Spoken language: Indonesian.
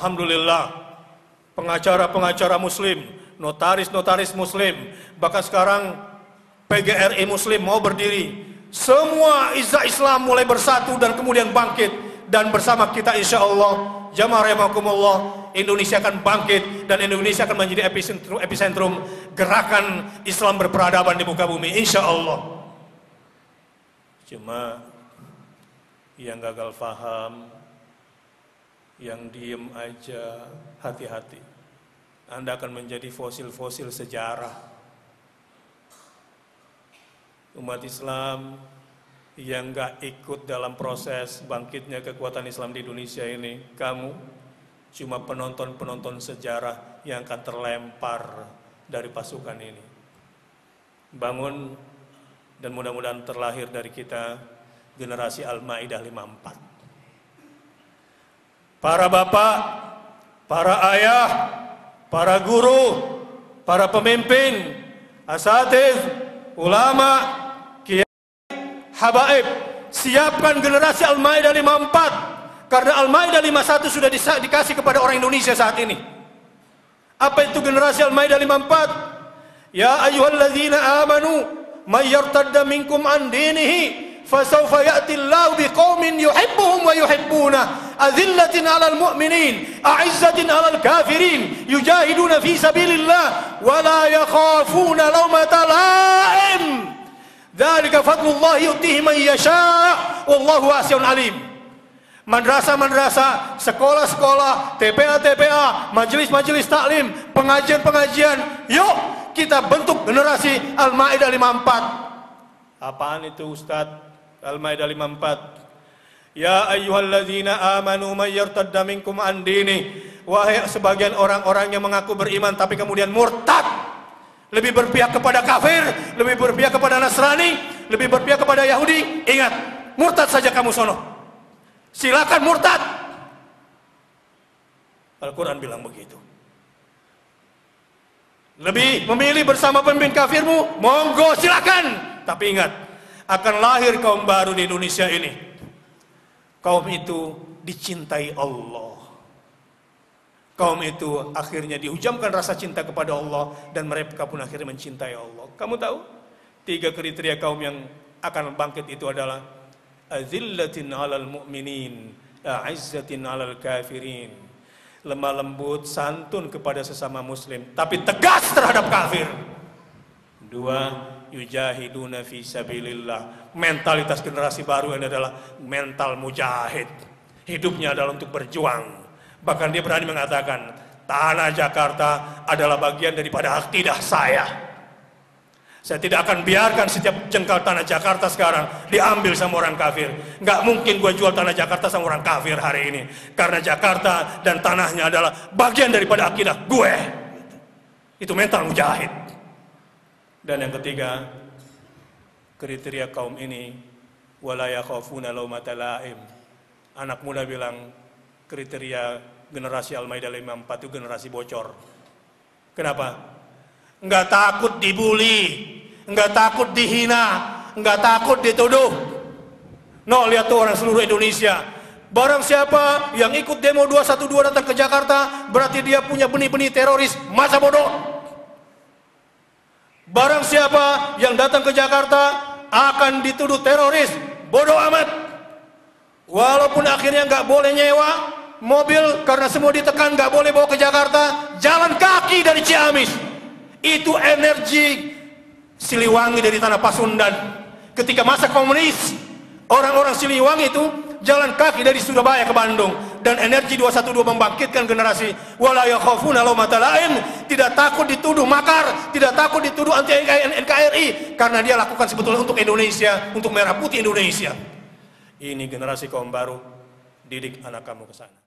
Alhamdulillah, pengacara-pengacara muslim, notaris-notaris muslim, bahkan sekarang PGRI muslim mau berdiri. Semua izzah Islam mulai bersatu dan kemudian bangkit. Dan bersama kita insya Allah, jamaah rahimakumullah, Indonesia akan bangkit dan Indonesia akan menjadi epicentrum gerakan Islam berperadaban di muka bumi insya Allah. Cuma yang gagal faham, yang diem aja, hati-hati. Anda akan menjadi fosil-fosil sejarah. Umat Islam yang gak ikut dalam proses bangkitnya kekuatan Islam di Indonesia ini, kamu cuma penonton-penonton sejarah yang akan terlempar dari pasukan ini. Bangun dan mudah-mudahan terlahir dari kita generasi Al-Maidah 54. Para bapak, para ayah, para guru, para pemimpin, asatidz, ulama, kiai, habaib, siapkan generasi Al-Maidah 54 karena Al-Maidah 51 sudah dikasih kepada orang Indonesia saat ini. Apa itu generasi Al-Maidah 54? Ya ayyuhalladzina amanu may yartadda minkum an dinihi fasawfa ya'ti Allahu biqaumin yuhibbuhum wa yuhibbunah azillatin 'alal mu'minin a'izzatin 'alal kafirin yujahiduna fi sabilillah wa la yakhafuna lawmata la'im dzalika fadlullah yu'tihi man yasha' wallahu wasi'un 'alim. Madrasah-madrasah, sekolah-sekolah, TPA-TPA, majelis-majelis taklim, pengajian-pengajian, yuk kita bentuk generasi Al-Maidah 54. Apaan itu Ustadz? Al-Maidah 54. Ya ayyuhalladzina amanu may yartadda minkum an dini. Wahai sebagian orang-orang yang mengaku beriman tapi kemudian murtad, lebih berpihak kepada kafir, lebih berpihak kepada Nasrani, lebih berpihak kepada Yahudi. Ingat, murtad saja kamu sono. Silakan murtad. Al-Quran bilang begitu. Lebih memilih bersama pemimpin kafirmu, monggo silakan. Tapi ingat, akan lahir kaum baru di Indonesia ini. Kaum itu dicintai Allah. Kaum itu akhirnya dihujamkan rasa cinta kepada Allah dan mereka pun akhirnya mencintai Allah. Kamu tahu? 3 kriteria kaum yang akan bangkit itu adalah azillatin 'alal mu'minin, a'izzatin 'alal kafirin. Lemah lembut, santun kepada sesama muslim, tapi tegas terhadap kafir. 2, yujahiduna fi sabilillah. Mentalitas generasi baru ini adalah mental mujahid. Hidupnya adalah untuk berjuang. Bahkan dia berani mengatakan, tanah Jakarta adalah bagian daripada akidah saya. Saya tidak akan biarkan setiap jengkal tanah Jakarta sekarang diambil sama orang kafir. Nggak mungkin gue jual tanah Jakarta sama orang kafir hari ini. Karena Jakarta dan tanahnya adalah bagian daripada akidah gue. Itu mental mujahid. Dan yang ketiga, kriteria kaum ini, wala yakhafuna laumata laim. Anak muda bilang, kriteria generasi Al-Maidah 54 itu generasi bocor. Kenapa? Nggak takut dibully, nggak takut dihina, nggak takut dituduh. No, lihat tuh orang seluruh Indonesia. Barang siapa yang ikut demo 212 datang ke Jakarta, berarti dia punya benih-benih teroris. Masa bodoh? Barang siapa yang datang ke Jakarta akan dituduh teroris. Bodoh amat. Walaupun akhirnya nggak boleh nyewa mobil karena semua ditekan, nggak boleh bawa ke Jakarta, jalan kaki dari Ciamis. Itu energi Siliwangi dari tanah Pasundan. Ketika masa komunis, orang-orang Siliwangi itu jalan kaki dari Surabaya ke Bandung. Dan energi 212 membangkitkan generasi wala yakhafuna laumata laim, tidak takut dituduh makar, tidak takut dituduh anti NKRI, karena dia lakukan sebetulnya untuk Indonesia, untuk merah putih Indonesia. Ini generasi kaum baru, didik anak kamu ke sana.